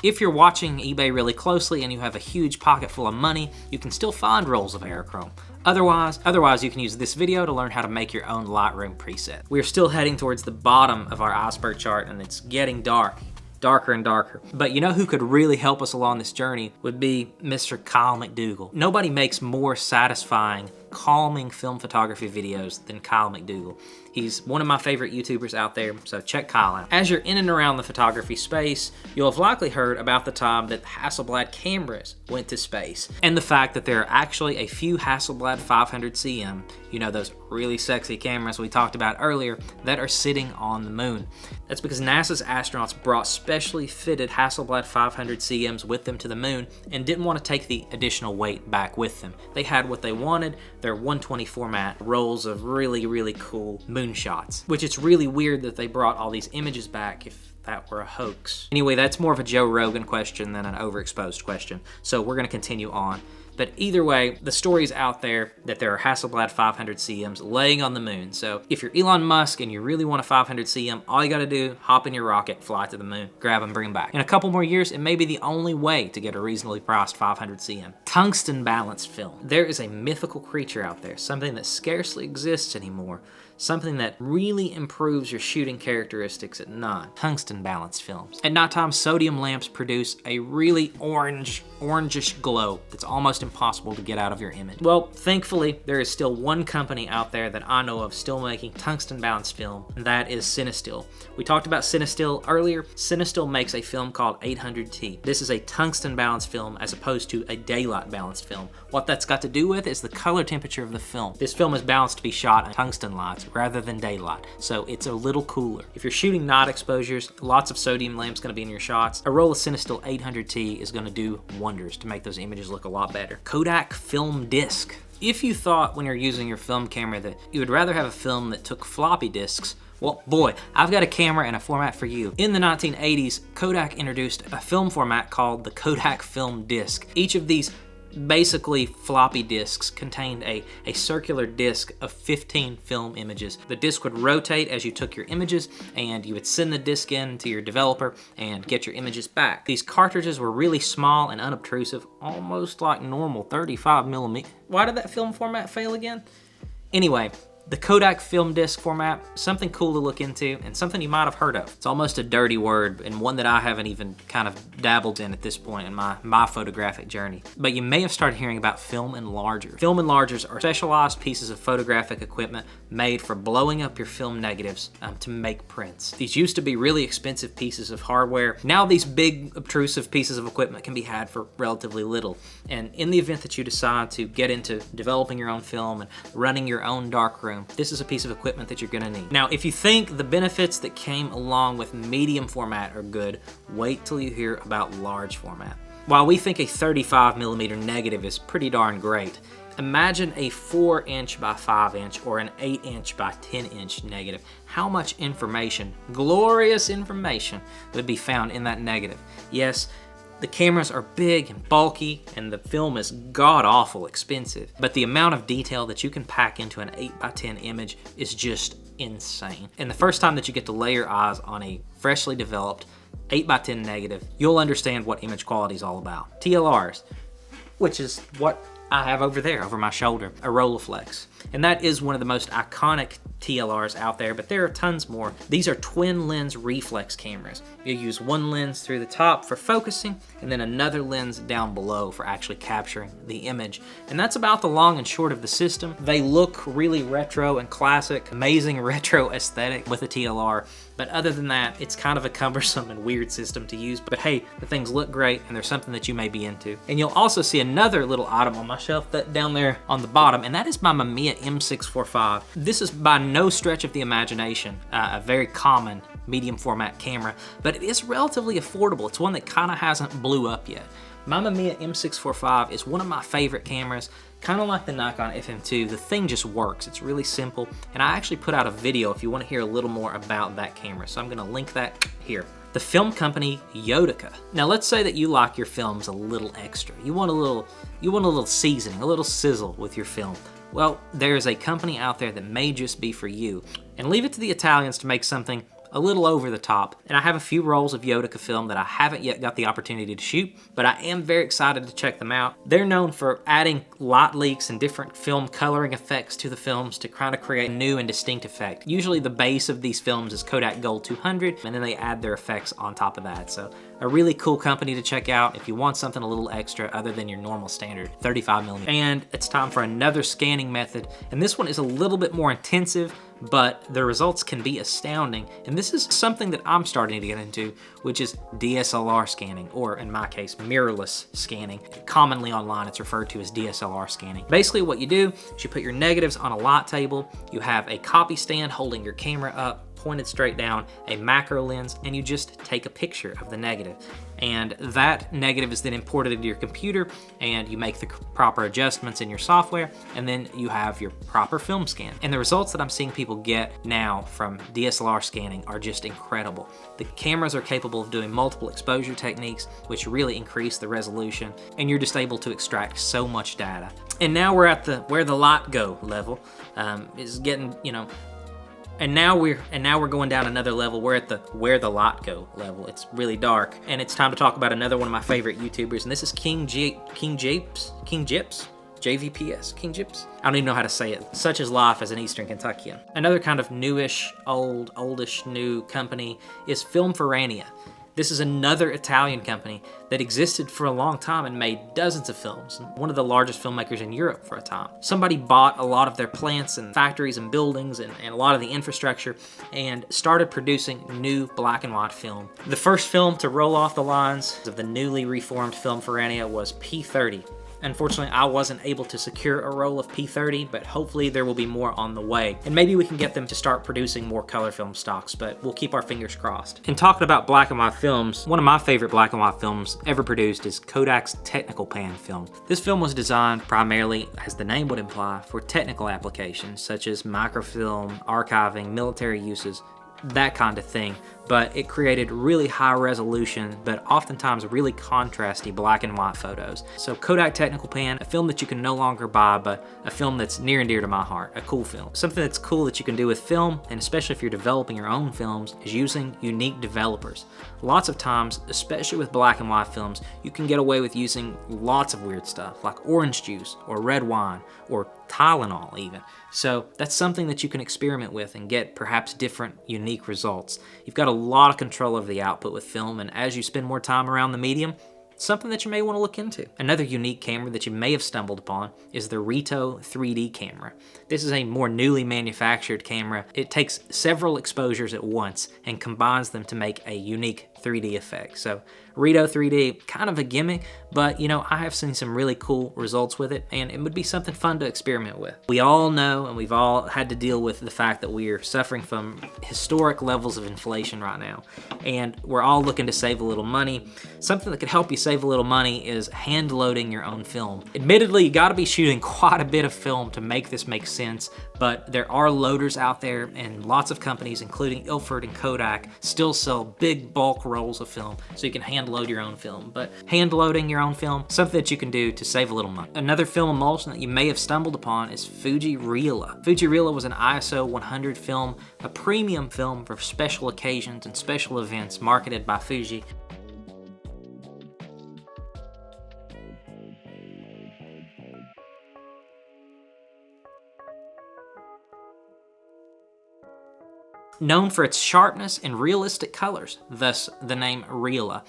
If you're watching eBay really closely and you have a huge pocket full of money, you can still find rolls of Aerochrome. Otherwise, you can use this video to learn how to make your own Lightroom preset. We are still heading towards the bottom of our iceberg chart, and it's getting dark. darker and darker. But you know who could really help us along this journey would be Mr. Kyle McDougall. Nobody makes more satisfying, calming film photography videos than Kyle McDougall. He's one of my favorite YouTubers out there, so check Kyle out. As you're in and around the photography space, you'll have likely heard about the time that Hasselblad cameras went to space, and the fact that there are actually a few Hasselblad 500cm, you know, those really sexy cameras we talked about earlier, that are sitting on the moon. That's because NASA's astronauts brought specially fitted Hasselblad 500cms with them to the moon and didn't want to take the additional weight back with them. They had what they wanted, their 120 format rolls of really, really cool moon shots, which it's really weird that they brought all these images back if that were a hoax. Anyway, that's more of a Joe Rogan question than an overexposed question, so we're going to continue on. But either way, the story's out there that there are Hasselblad 500cms laying on the moon. So if you're Elon Musk and you really want a 500cm, all you gotta do, hop in your rocket, fly to the moon, grab them, bring them back. In a couple more years, it may be the only way to get a reasonably priced 500cm. Tungsten balanced film. There is a mythical creature out there, something that scarcely exists anymore, something that really improves your shooting characteristics at night. Tungsten balanced films. At nighttime, sodium lamps produce a really orangish glow that's almost impossible to get out of your image. Well, thankfully, there is still one company out there that I know of still making tungsten balanced film, and that is Cinestill. We talked about Cinestill earlier. Cinestill makes a film called 800T. This is a tungsten balanced film as opposed to a daylight balanced film. What that's got to do with is the color temperature of the film. This film is balanced to be shot in tungsten lights rather than daylight, so it's a little cooler. If you're shooting night exposures, lots of sodium lamps going to be in your shots. A roll of Cinestill 800T is going to do wonders to make those images look a lot better. Kodak film disc. If you thought when you're using your film camera that you would rather have a film that took floppy disks, well, boy, I've got a camera and a format for you. In the 1980s, Kodak introduced a film format called the Kodak film disc. Each of these basically floppy disks contained a circular disc of 15 film images. The disc would rotate as you took your images, and you would send the disc in to your developer and get your images back. These cartridges were really small and unobtrusive, almost like normal 35mm. Why did that film format fail again? Anyway, the Kodak film disc format, something cool to look into and something you might have heard of. It's almost a dirty word and one that I haven't even kind of dabbled in at this point in my photographic journey. But you may have started hearing about film enlargers. Film enlargers are specialized pieces of photographic equipment made for blowing up your film negatives to make prints. These used to be really expensive pieces of hardware. Now these big obtrusive pieces of equipment can be had for relatively little. And in the event that you decide to get into developing your own film and running your own darkroom, this is a piece of equipment that you're gonna need. Now, if you think the benefits that came along with medium format are good, wait till you hear about large format. While we think a 35mm negative is pretty darn great, imagine a 4" by 5" or an 8" by 10" negative. How much information, glorious information, would be found in that negative? Yes, the cameras are big and bulky, and the film is god-awful expensive, but the amount of detail that you can pack into an 8x10 image is just insane. And the first time that you get to lay your eyes on a freshly developed 8x10 negative, you'll understand what image quality is all about. TLRs, which is what I have over there, over my shoulder, a Rolleiflex. And that is one of the most iconic TLRs out there, but there are tons more. These are twin lens reflex cameras. You use one lens through the top for focusing, and then another lens down below for actually capturing the image. And that's about the long and short of the system. They look really retro and classic, amazing retro aesthetic with a TLR. But other than that, it's kind of a cumbersome and weird system to use. But hey, the things look great and they're something that you may be into. And you'll also see another little item on my shelf that down there on the bottom, and that is my Mamiya M645. This is by no stretch of the imagination a very common medium format camera, but it is relatively affordable. It's one that kind of hasn't blew up yet. My Mamiya M645 is one of my favorite cameras, kind of like the Nikon FM2. The thing just works. It's really simple, and I actually put out a video if you want to hear a little more about that camera, so I'm going to link that here. The film company Yodica. Now let's say that you like your films a little extra. You want a little seasoning, a little sizzle with your film. Well, there's a company out there that may just be for you. And leave it to the Italians to make something a little over the top. And I have a few rolls of Yodica film that I haven't yet got the opportunity to shoot, but I am very excited to check them out. They're known for adding light leaks and different film coloring effects to the films to kind of create a new and distinct effect. Usually the base of these films is Kodak Gold 200, and then they add their effects on top of that. So a really cool company to check out if you want something a little extra other than your normal standard 35mm. And it's time for another scanning method, and this one is a little bit more intensive, but the results can be astounding. And this is something that I'm starting to get into, which is DSLR scanning, or in my case, mirrorless scanning. Commonly online, it's referred to as DSLR scanning. Basically what you do is you put your negatives on a light table, you have a copy stand holding your camera up, pointed straight down, a macro lens, and you just take a picture of the negative. And that negative is then imported into your computer, and you make the proper adjustments in your software, and then you have your proper film scan. And the results that I'm seeing people get now from DSLR scanning are just incredible. The cameras are capable of doing multiple exposure techniques, which really increase the resolution, and you're just able to extract so much data. And now we're at the where the light go level. Is getting, you know, And now we're going down another level. We're at the where the light go level. It's really dark, and it's time to talk about another one of my favorite YouTubers, and this is King Jips, JVPS, King Jips. I don't even know how to say it. Such is life as an Eastern Kentuckian. Another kind of newish, oldish new company is Filmforania. This is another Italian company that existed for a long time and made dozens of films. One of the largest filmmakers in Europe for a time. Somebody bought a lot of their plants and factories and buildings and a lot of the infrastructure and started producing new black and white film. The first film to roll off the lines of the newly reformed Filmforania was P30. Unfortunately, I wasn't able to secure a roll of P30, but hopefully there will be more on the way. And maybe we can get them to start producing more color film stocks, but we'll keep our fingers crossed. In talking about black and white films, one of my favorite black and white films ever produced is Kodak's Technical Pan film. This film was designed primarily, as the name would imply, for technical applications such as microfilm, archiving, military uses, that kind of thing, but it created really high resolution, but oftentimes really contrasty black and white photos. So Kodak Technical Pan, a film that you can no longer buy, but a film that's near and dear to my heart, a cool film. Something that's cool that you can do with film, and especially if you're developing your own films, is using unique developers. Lots of times, especially with black and white films, you can get away with using lots of weird stuff, like orange juice, or red wine, or Tylenol even. So that's something that you can experiment with and get perhaps different, unique results. You've got a lot of control over the output with film, and as you spend more time around the medium, something that you may want to look into. Another unique camera that you may have stumbled upon is the Rito 3D camera. This is a more newly manufactured camera. It takes several exposures at once and combines them to make a unique 3D effect. So Rito 3D, kind of a gimmick, but you know, I have seen some really cool results with it, and it would be something fun to experiment with. We all know, and we've all had to deal with the fact that we are suffering from historic levels of inflation right now, and we're all looking to save a little money. Something that could help you save a little money is hand loading your own film. Admittedly, you gotta be shooting quite a bit of film to make this make sense, but there are loaders out there, and lots of companies, including Ilford and Kodak, still sell big bulk rolls of film, so you can hand load your own film. But hand loading your own film, something that you can do to save a little money. Another film emulsion that you may have stumbled upon is Fuji Rila. Fuji Rila was an ISO 100 film, a premium film for special occasions and special events marketed by Fuji. Known for its sharpness and realistic colors, thus the name Rila.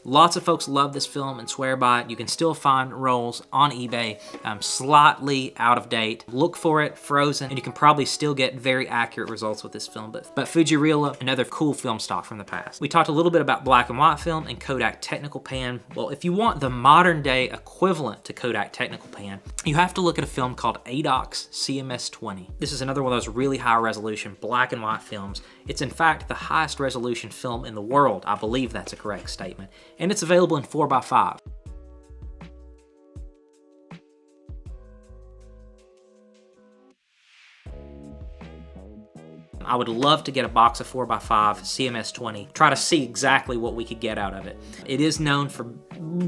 Lots of folks love this film and swear by it. You can still find rolls on eBay, slightly out of date. Look for it, frozen, and you can probably still get very accurate results with this film. But Fuji Rila, another cool film stock from the past. We talked a little bit about black and white film and Kodak Technical Pan. Well, if you want the modern day equivalent to Kodak Technical Pan, you have to look at a film called ADOX CMS-20. This is another one of those really high resolution black and white films. It's in fact the highest resolution film in the world. I believe that's a correct statement. And it's available in 4x5. I would love to get a box of 4x5 CMS-20, try to see exactly what we could get out of it. It is known for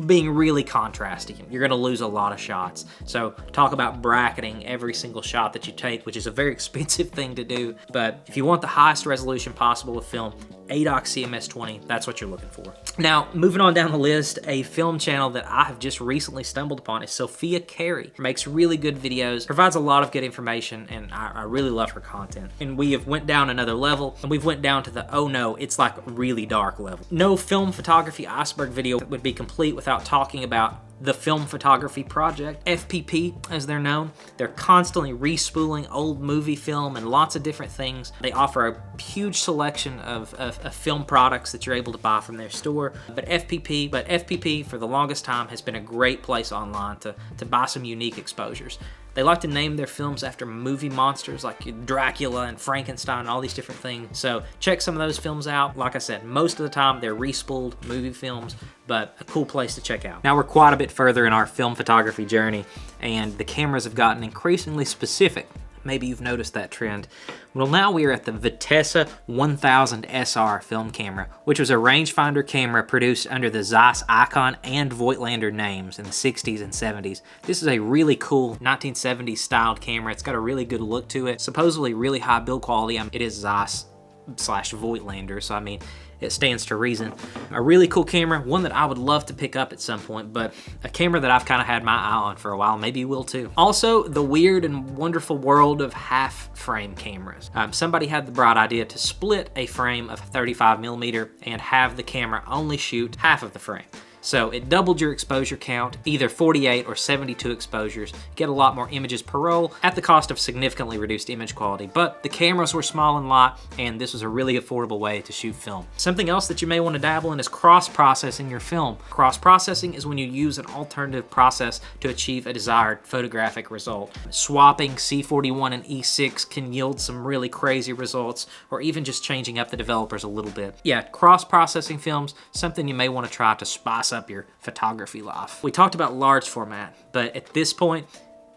being really contrasty. You're gonna lose a lot of shots. So talk about bracketing every single shot that you take, which is a very expensive thing to do. But if you want the highest resolution possible with film, ADOX CMS20, that's what you're looking for. Now, moving on down the list, a film channel that I have just recently stumbled upon is Sophia Carey. Makes really good videos, provides a lot of good information, and I really love her content. And we have went down another level, and we've went down to the, oh no, it's like really dark level. No film photography Iceberg video would be complete without talking about the Film Photography Project, FPP as they're known. They're constantly respooling old movie film and lots of different things. They offer a huge selection of film products that you're able to buy from their store. But FPP for the longest time has been a great place online to buy some unique exposures. They like to name their films after movie monsters like Dracula and Frankenstein and all these different things. So check some of those films out. Like I said, most of the time they're respooled movie films, but a cool place to check out. Now we're quite a bit further in our film photography journey, and the cameras have gotten increasingly specific. Maybe you've noticed that trend. Well, now we are at the Vitessa 1000 SR film camera, which was a rangefinder camera produced under the Zeiss Icon and Voigtlander names in the 60s and 70s. This is a really cool 1970s styled camera. It's got a really good look to it, supposedly really high build quality. It is Zeiss / Voigtlander, so I mean, it stands to reason. A really cool camera, one that I would love to pick up at some point, but a camera that I've kind of had my eye on for a while. Maybe you will too. Also, the weird and wonderful world of half frame cameras. Somebody had the bright idea to split a frame of 35mm and have the camera only shoot half of the frame. So it doubled your exposure count, either 48 or 72 exposures, get a lot more images per roll at the cost of significantly reduced image quality. But the cameras were small and light, and this was a really affordable way to shoot film. Something else that you may want to dabble in is cross-processing your film. Cross-processing is when you use an alternative process to achieve a desired photographic result. Swapping C41 and E6 can yield some really crazy results, or even just changing up the developers a little bit. Yeah, cross-processing films, something you may want to try to spice up your photography life. We talked about large format, but at this point,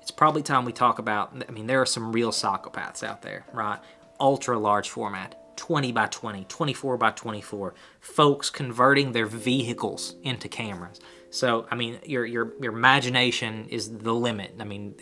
it's probably time we talk about, I mean, there are some real psychopaths out there, right? Ultra large format, 20 by 20, 24 by 24, folks converting their vehicles into cameras. So, I mean, your imagination is the limit. I mean,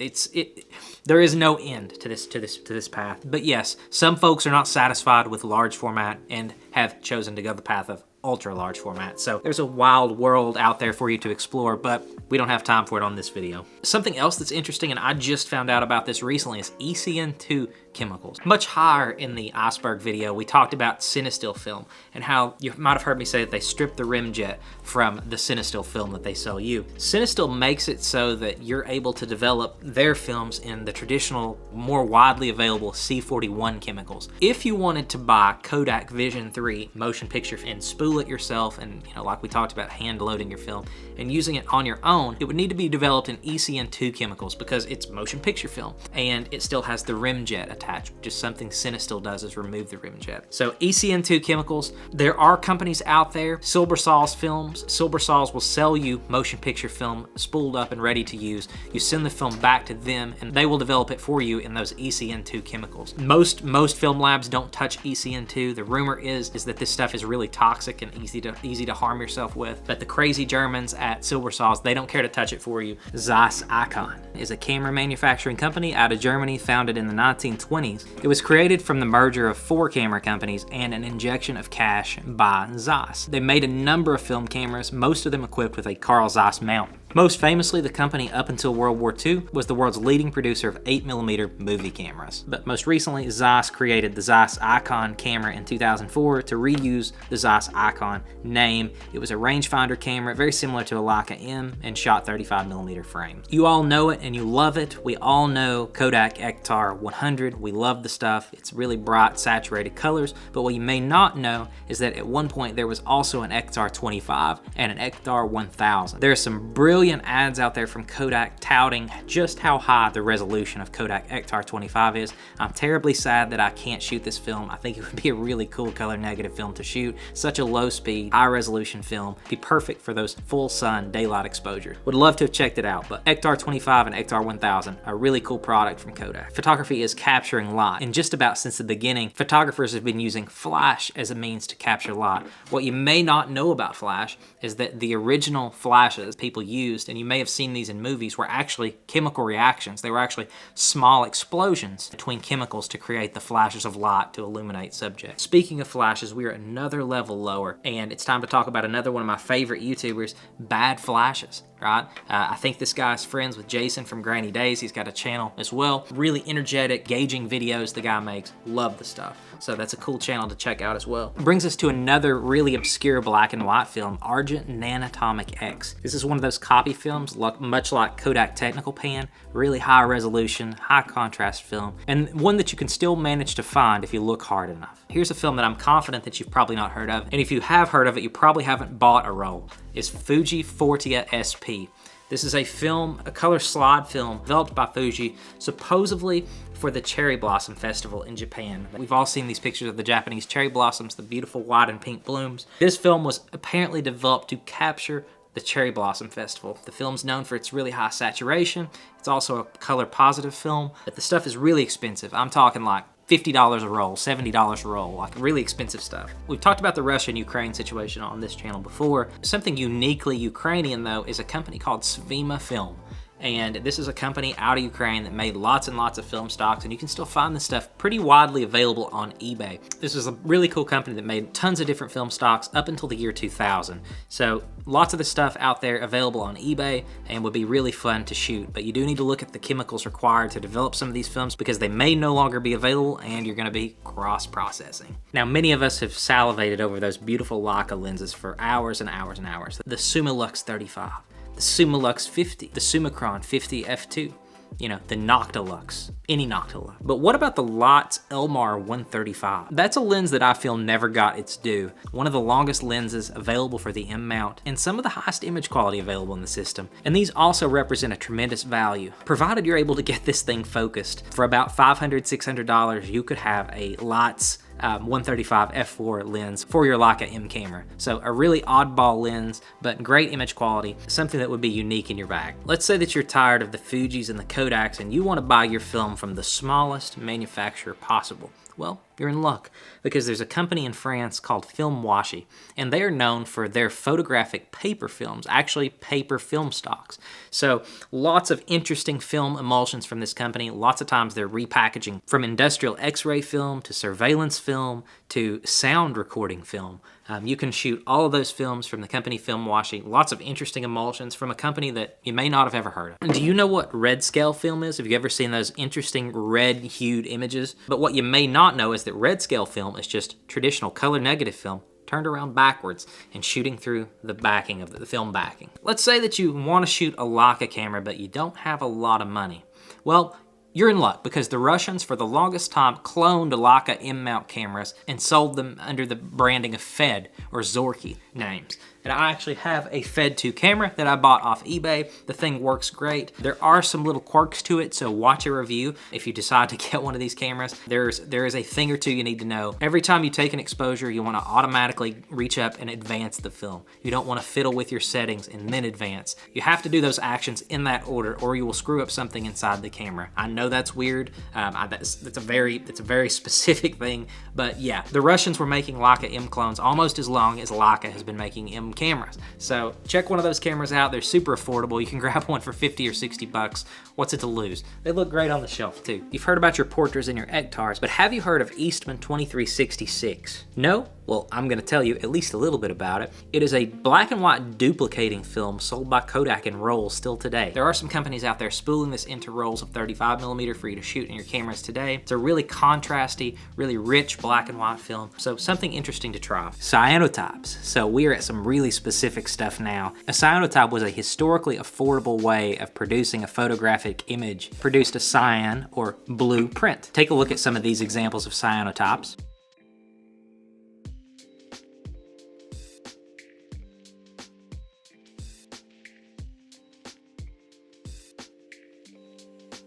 there is no end to this path. But yes, some folks are not satisfied with large format and have chosen to go the path of ultra large format. So there's a wild world out there for you to explore, but we don't have time for it on this video. Something else that's interesting, and I just found out about this recently, is ECN2 chemicals. Much higher in the Iceberg video, we talked about Cinestill film and how you might have heard me say that they stripped the rim jet from the Cinestill film that they sell you. Cinestill makes it so that you're able to develop their films in the traditional, more widely available C41 chemicals. If you wanted to buy Kodak Vision 3 motion picture and spool it yourself, and like we talked about, hand loading your film and using it on your own, it would need to be developed in ECN2 chemicals because it's motion picture film and it still has the rim jet attached. Just something Cinestill does is remove the rim jet. So ECN2 chemicals, there are companies out there, Silbersalz Films. Silbersalz will sell you motion picture film spooled up and ready to use. You send the film back to them and they will develop it for you in those ECN2 chemicals. Most film labs don't touch ECN2. The rumor is that this stuff is really toxic and easy to harm yourself with. But the crazy Germans at Silbersalz, they don't care to touch it for you. Zeiss Icon is a camera manufacturing company out of Germany, founded in the 1920s. It was created from the merger of 4 camera companies and an injection of cash by Zeiss. They made a number of film cameras, most of them equipped with a Carl Zeiss mount. Most famously, the company up until World War II was the world's leading producer of 8mm movie cameras. But most recently, Zeiss created the Zeiss Icon camera in 2004 to reuse the Zeiss Icon name. It was a rangefinder camera, very similar to a Leica M, and shot 35mm frame. You all know it and you love it. We all know Kodak Ektar 100. We love the stuff. It's really bright, saturated colors. But what you may not know is that at one point there was also an Ektar 25 and an Ektar 1000. There are some brilliant brilliant ads out there from Kodak touting just how high the resolution of Kodak Ektar 25 is. I'm terribly sad that I can't shoot this film. I think it would be a really cool color negative film to shoot. Such a low speed, high resolution film. Be perfect for those full sun daylight exposure. Would love to have checked it out, but Ektar 25 and Ektar 1000, a really cool product from Kodak. Photography is capturing light, and just about since the beginning, photographers have been using flash as a means to capture light. What you may not know about flash is that the original flashes people used, and you may have seen these in movies, were actually chemical reactions. They were actually small explosions between chemicals to create the flashes of light to illuminate subjects. Speaking of flashes, we are another level lower, and it's time to talk about another one of my favorite YouTubers, Bad Flashes. Right? I think this guy's friends with Jason from Grainy Days. He's got a channel as well. Really energetic, gauging videos the guy makes. Love the stuff. So that's a cool channel to check out as well. Brings us to another really obscure black and white film, Argent Nanatomic X. This is one of those copy films, much like Kodak Technical Pan. Really high resolution, high contrast film, and one that you can still manage to find if you look hard enough. Here's a film that I'm confident that you've probably not heard of, and if you have heard of it, you probably haven't bought a roll. It's Fuji Fortia SP. This is a film, a color slide film developed by Fuji, supposedly for the Cherry Blossom Festival in Japan. We've all seen these pictures of the Japanese cherry blossoms, the beautiful white and pink blooms. This film was apparently developed to capture the Cherry Blossom Festival. The film's known for its really high saturation. It's also a color positive film, but the stuff is really expensive. I'm talking like $50 a roll, $70 a roll, like really expensive stuff. We've talked about the Russia and Ukraine situation on this channel before. Something uniquely Ukrainian though is a company called Svema Film. And this is a company out of Ukraine that made lots and lots of film stocks, and you can still find this stuff pretty widely available on eBay. This is a really cool company that made tons of different film stocks up until the year 2000. So lots of the stuff out there available on eBay and would be really fun to shoot, but you do need to look at the chemicals required to develop some of these films because they may no longer be available and you're gonna be cross-processing. Now, many of us have salivated over those beautiful Leica lenses for hours and hours and hours. The Summilux 35. The Summilux 50, the Summicron 50 f2, you know, the Noctilux, any Noctilux. But what about the Lotz Elmar 135? That's a lens that I feel never got its due. One of the longest lenses available for the M mount and some of the highest image quality available in the system. And these also represent a tremendous value. Provided you're able to get this thing focused, for about $500, $600, you could have a Lotz 135 f4 lens for your Leica M camera. So a really oddball lens, but great image quality, something that would be unique in your bag. Let's say that you're tired of the Fujis and the Kodaks and you want to buy your film from the smallest manufacturer possible. Well, you're in luck, because there's a company in France called Film Washi, and they are known for their photographic paper films, actually paper film stocks. So lots of interesting film emulsions from this company. Lots of times they're repackaging from industrial X-ray film to surveillance film to sound recording film. You can shoot all of those films from the company Film Washi. Lots of interesting emulsions from a company that you may not have ever heard of. And do you know what red scale film is? Have you ever seen those interesting red hued images? But what you may not know is that red scale film is just traditional color negative film turned around backwards and shooting through the backing of the film backing. Let's say that you want to shoot a Leica camera, but you don't have a lot of money. Well, you're in luck, because the Russians for the longest time cloned Leica M-mount cameras and sold them under the branding of Fed or Zorky names. And I actually have a Fed 2 camera that I bought off eBay. The thing works great. There are some little quirks to it, so watch a review if you decide to get one of these cameras. There is a thing or two you need to know. Every time you take an exposure, you want to automatically reach up and advance the film. You don't want to fiddle with your settings and then advance. You have to do those actions in that order, or you will screw up something inside the camera. I know that's weird. That's a very specific thing, but yeah, the Russians were making Leica M clones almost as long as Leica has been making M cameras. So check one of those cameras out. They're super affordable. You can grab one for 50 or 60 bucks. What's it to lose? They look great on the shelf too. You've heard about your Portras and your Ektars, but have you heard of Eastman 2366? No? Well, I'm going to tell you at least a little bit about it. It is a black and white duplicating film sold by Kodak in rolls still today. There are some companies out there spooling this into rolls of 35mm for you to shoot in your cameras today. It's a really contrasty, really rich black and white film, so something interesting to try. Cyanotypes. So we are at some really specific stuff now. A cyanotype was a historically affordable way of producing a photographic image. It produced a cyan or blue print. Take a look at some of these examples of cyanotypes.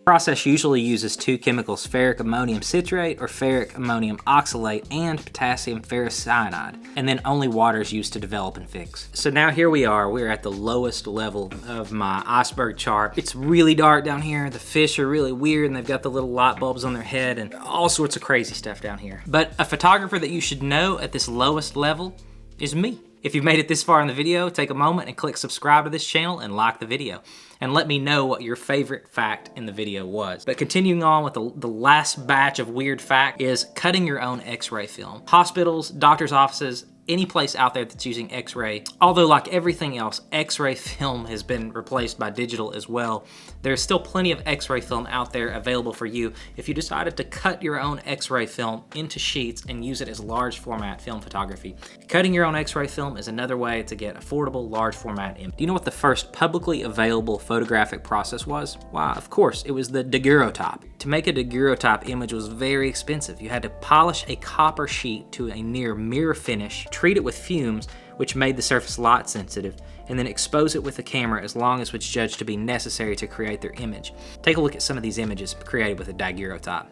Process usually uses two chemicals, ferric ammonium citrate or ferric ammonium oxalate and potassium ferrocyanide, and then only water is used to develop and fix. So now here we are, we're at the lowest level of my iceberg chart. It's really dark down here, the fish are really weird and they've got the little light bulbs on their head and all sorts of crazy stuff down here. But a photographer that you should know at this lowest level is me. If you've made it this far in the video, take a moment and click subscribe to this channel and like the video. And let me know what your favorite fact in the video was. But continuing on with the last batch of weird fact is cutting your own x-ray film. Hospitals, doctors' offices, any place out there that's using x-ray, although like everything else, x-ray film has been replaced by digital as well. There's still plenty of x-ray film out there available for you if you decided to cut your own x-ray film into sheets and use it as large format film photography. Cutting your own x-ray film is another way to get affordable large format image. Do you know what the first publicly available photographic process was? Why, of course, it was the daguerreotype. To make a daguerreotype image was very expensive. You had to polish a copper sheet to a near mirror finish, treat it with fumes, which made the surface light sensitive, and then expose it with a camera as long as was judged to be necessary to create their image. Take a look at some of these images created with a daguerreotype.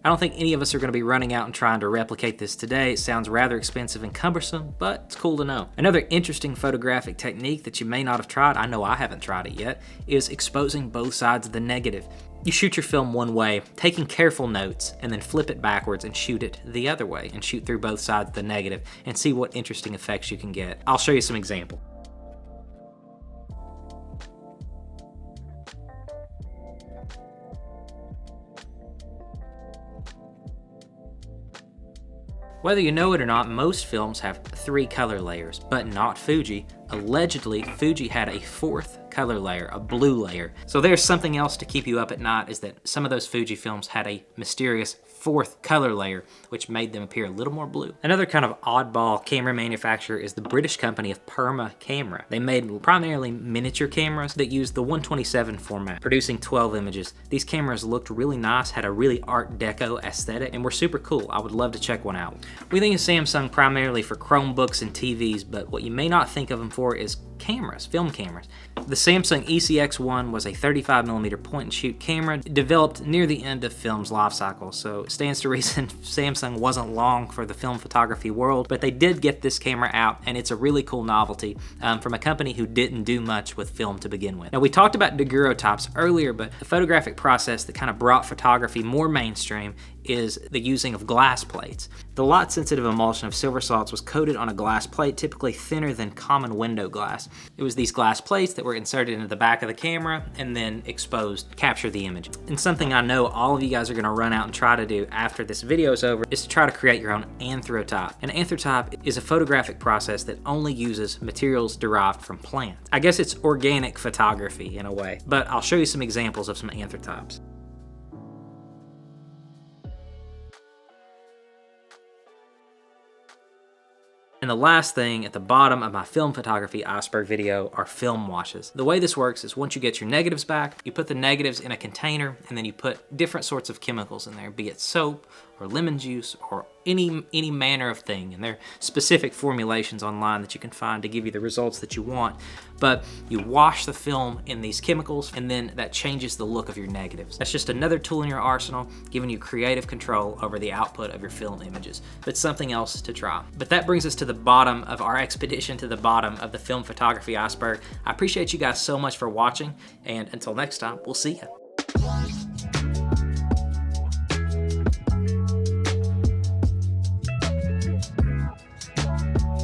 I don't think any of us are going to be running out and trying to replicate this today. It sounds rather expensive and cumbersome, but it's cool to know. Another interesting photographic technique that you may not have tried, I know I haven't tried it yet, is exposing both sides of the negative. You shoot your film one way, taking careful notes, and then flip it backwards and shoot it the other way, and shoot through both sides of the negative and see what interesting effects you can get. I'll show you some examples. Whether you know it or not, most films have 3 color layers, but not Fuji. Allegedly, Fuji had a 4th color layer, a blue layer. So there's something else to keep you up at night, is that some of those Fuji films had a mysterious 4th color layer, which made them appear a little more blue. Another kind of oddball camera manufacturer is the British company of Perma Camera. They made primarily miniature cameras that used the 127 format, producing 12 images. These cameras looked really nice, had a really Art Deco aesthetic, and were super cool. I would love to check one out. We think of Samsung primarily for Chromebooks and TVs, but what you may not think of them for is cameras, film cameras. The Samsung ECX1 was a 35mm point-and-shoot camera developed near the end of film's life cycle, so it stands to reason Samsung wasn't long for the film photography world, but they did get this camera out, and it's a really cool novelty from a company who didn't do much with film to begin with. Now, we talked about daguerreotypes earlier, but the photographic process that kind of brought photography more mainstream is the using of glass plates. The light-sensitive emulsion of silver salts was coated on a glass plate, typically thinner than common window glass. It was these glass plates that were inserted into the back of the camera and then exposed to capture the image. And something I know all of you guys are gonna run out and try to do after this video is over is to try to create your own anthrotype. An anthrotype is a photographic process that only uses materials derived from plants. I guess it's organic photography in a way, but I'll show you some examples of some anthrotypes. And the last thing at the bottom of my film photography iceberg video are film washes. The way this works is once you get your negatives back, you put the negatives in a container and then you put different sorts of chemicals in there, be it soap or lemon juice or any manner of thing. And there are specific formulations online that you can find to give you the results that you want. But you wash the film in these chemicals and then that changes the look of your negatives. That's just another tool in your arsenal, giving you creative control over the output of your film images. But something else to try. But that brings us to the bottom of our expedition to the bottom of the film photography iceberg. I appreciate you guys so much for watching, and until next time, we'll see ya.